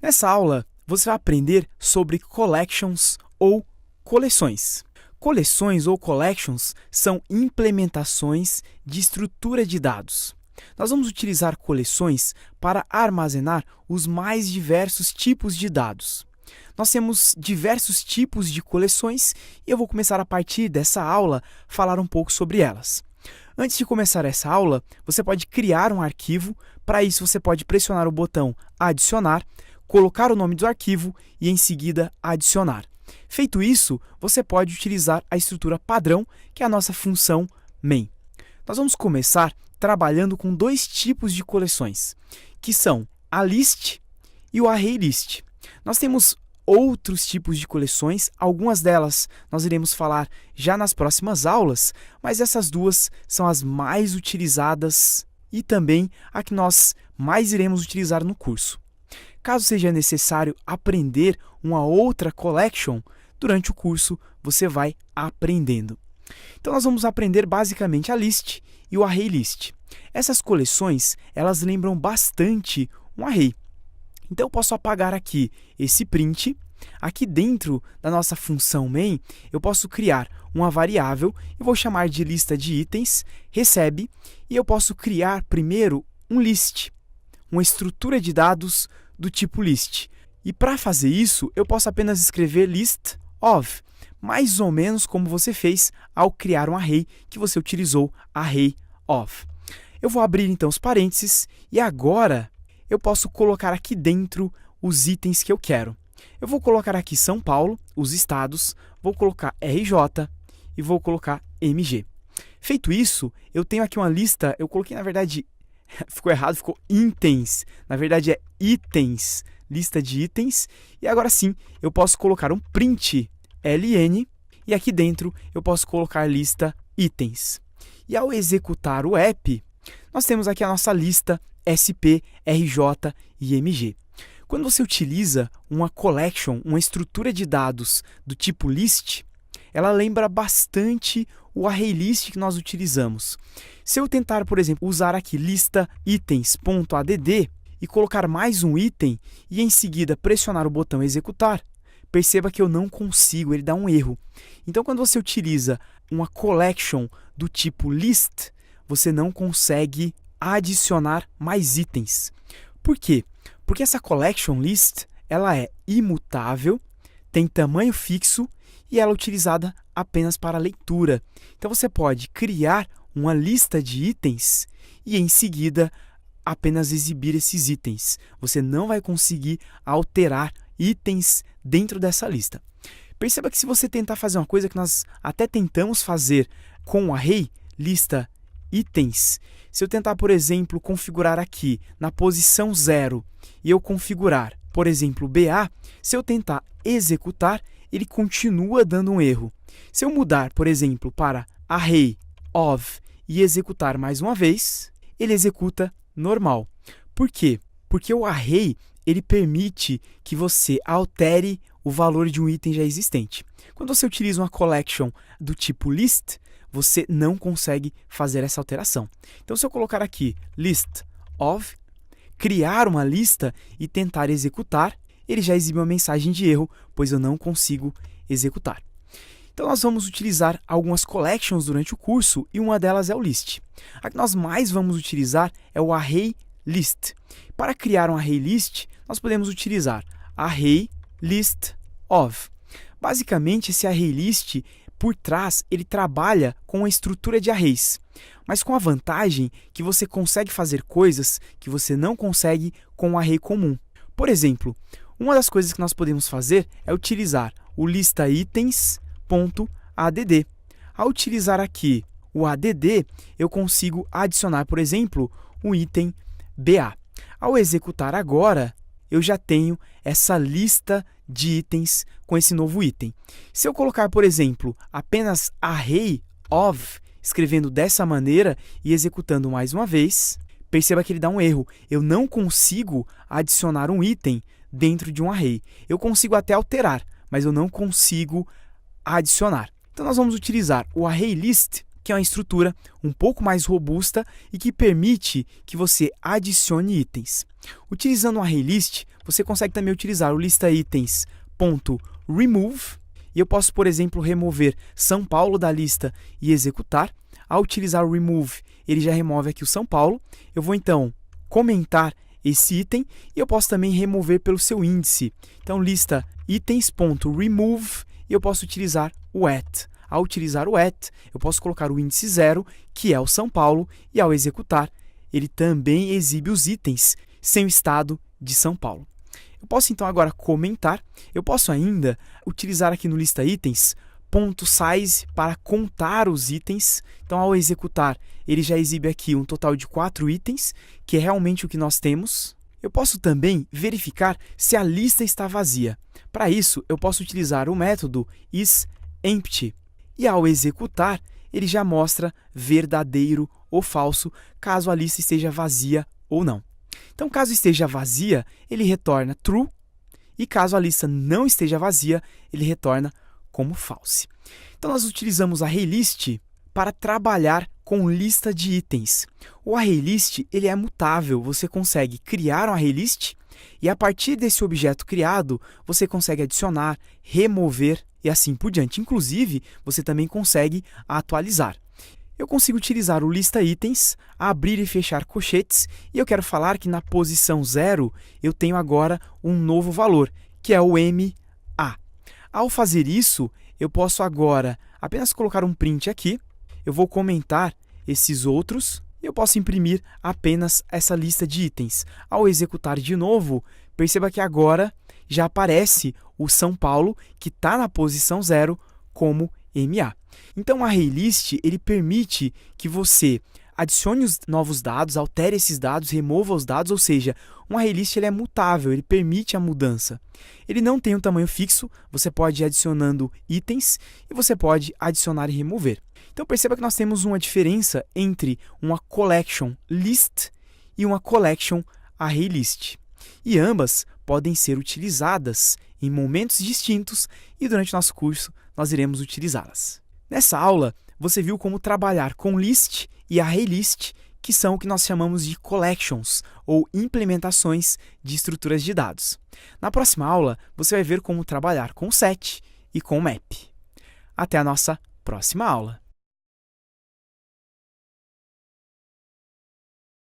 Nessa aula, você vai aprender sobre collections ou coleções. Coleções ou collections são implementações de estrutura de dados. Nós vamos utilizar coleções para armazenar os mais diversos tipos de dados. Nós temos diversos tipos de coleções e eu vou começar a partir dessa aula a falar um pouco sobre elas. Antes de começar essa aula, você pode criar um arquivo. Para isso, você pode pressionar o botão Adicionar, colocar o nome do arquivo e, em seguida, adicionar. Feito isso, você pode utilizar a estrutura padrão, que é a nossa função main. Nós vamos começar trabalhando com dois tipos de coleções, que são a list e o ArrayList. Nós temos outros tipos de coleções, algumas delas nós iremos falar já nas próximas aulas, mas essas duas são as mais utilizadas e também a que nós mais iremos utilizar no curso. Caso seja necessário aprender uma outra collection, durante o curso você vai aprendendo. Então nós vamos aprender basicamente a list e o ArrayList. Essas coleções, elas lembram bastante um array. Então eu posso apagar aqui esse print. Aqui dentro da nossa função main, eu posso criar uma variável, eu vou chamar de lista de itens, recebe, e eu posso criar primeiro um list, uma estrutura de dados do tipo list. E para fazer isso, eu posso apenas escrever list of, mais ou menos como você fez ao criar um array que você utilizou array of. Eu vou abrir então os parênteses e agora eu posso colocar aqui dentro os itens que eu quero. Eu vou colocar aqui São Paulo, os estados, vou colocar RJ e vou colocar MG. Feito isso, eu tenho aqui uma lista, eu coloquei na verdade, ficou errado, ficou itens. Na verdade é itens, lista de itens. E agora sim, eu posso colocar um print ln e aqui dentro eu posso colocar lista itens. E ao executar o app, nós temos aqui a nossa lista SP, RJ e MG. Quando você utiliza uma collection, uma estrutura de dados do tipo list, ela lembra bastante o ArrayList que nós utilizamos. Se eu tentar, por exemplo, usar aqui lista itens.add e colocar mais um item e em seguida pressionar o botão executar, perceba que eu não consigo, ele dá um erro. Então, quando você utiliza uma collection do tipo list, você não consegue adicionar mais itens. Por quê? Porque essa collection list, ela é imutável, tem tamanho fixo e ela é utilizada apenas para leitura. Então você pode criar uma lista de itens e em seguida apenas exibir esses itens. Você não vai conseguir alterar itens dentro dessa lista. Perceba que se você tentar fazer uma coisa que nós até tentamos fazer com o array, lista itens, se eu tentar, por exemplo, configurar aqui na posição 0 e eu configurar, por exemplo, BA, se eu tentar executar, ele continua dando um erro. Se eu mudar, por exemplo, para array of e executar mais uma vez, ele executa normal. Por quê? Porque o array ele permite que você altere o valor de um item já existente. Quando você utiliza uma collection do tipo list, você não consegue fazer essa alteração. Então, se eu colocar aqui list of, criar uma lista e tentar executar, ele já exibe uma mensagem de erro, pois eu não consigo executar. Então, nós vamos utilizar algumas collections durante o curso e uma delas é o list. A que nós mais vamos utilizar é o ArrayList. Para criar um ArrayList, nós podemos utilizar ArrayList of. Basicamente, esse ArrayList, por trás, ele trabalha com a estrutura de arrays, mas com a vantagem que você consegue fazer coisas que você não consegue com o array comum. Por exemplo, uma das coisas que nós podemos fazer é utilizar o lista itens.add. Ao utilizar aqui o add, eu consigo adicionar, por exemplo, um item BA. Ao executar agora, eu já tenho essa lista de itens com esse novo item. Se eu colocar, por exemplo, apenas array of, escrevendo dessa maneira e executando mais uma vez, perceba que ele dá um erro. Eu não consigo adicionar um item dentro de um array. Eu consigo até alterar, mas eu não consigo adicionar. Então, nós vamos utilizar o ArrayList que é uma estrutura um pouco mais robusta e que permite que você adicione itens. Utilizando o ArrayList, você consegue também utilizar o listaitens.remove, e eu posso, por exemplo, remover São Paulo da lista e executar. Ao utilizar o remove, ele já remove aqui o São Paulo. Eu vou então comentar esse item e eu posso também remover pelo seu índice. Então, lista itens.remove e eu posso utilizar o at. Ao utilizar o at, eu posso colocar o índice 0, que é o São Paulo, e ao executar, ele também exibe os itens sem o estado de São Paulo. Eu posso então agora comentar, eu posso ainda utilizar aqui no lista itens .size para contar os itens. Então, ao executar, ele já exibe aqui um total de 4 itens, que é realmente o que nós temos. Eu posso também verificar se a lista está vazia. Para isso, eu posso utilizar o método isEmpty. E ao executar, ele já mostra verdadeiro ou falso, caso a lista esteja vazia ou não. Então, caso esteja vazia, ele retorna true, e caso a lista não esteja vazia, ele retorna como false. Então, nós utilizamos a ArrayList para trabalhar com lista de itens. O ArrayList ele é mutável, você consegue criar um ArrayList e a partir desse objeto criado, você consegue adicionar, remover e assim por diante. Inclusive, você também consegue atualizar. Eu consigo utilizar o lista itens, abrir e fechar colchetes, e eu quero falar que na posição 0 eu tenho agora um novo valor, que é o MA. Ao fazer isso, eu posso agora apenas colocar um print aqui, eu vou comentar esses outros, e eu posso imprimir apenas essa lista de itens. Ao executar de novo, perceba que agora já aparece o São Paulo, que está na posição 0, como MA. Então, o ArrayList ele permite que você adicione os novos dados, altere esses dados, remova os dados, ou seja, um ArrayList ele é mutável, ele permite a mudança. Ele não tem um tamanho fixo, você pode ir adicionando itens e você pode adicionar e remover. Então, perceba que nós temos uma diferença entre uma collection list e uma collection ArrayList. E ambas podem ser utilizadas em momentos distintos e durante nosso curso nós iremos utilizá-las. Nessa aula, você viu como trabalhar com list e ArrayList, que são o que nós chamamos de collections, ou implementações de estruturas de dados. Na próxima aula, você vai ver como trabalhar com set e com map. Até a nossa próxima aula!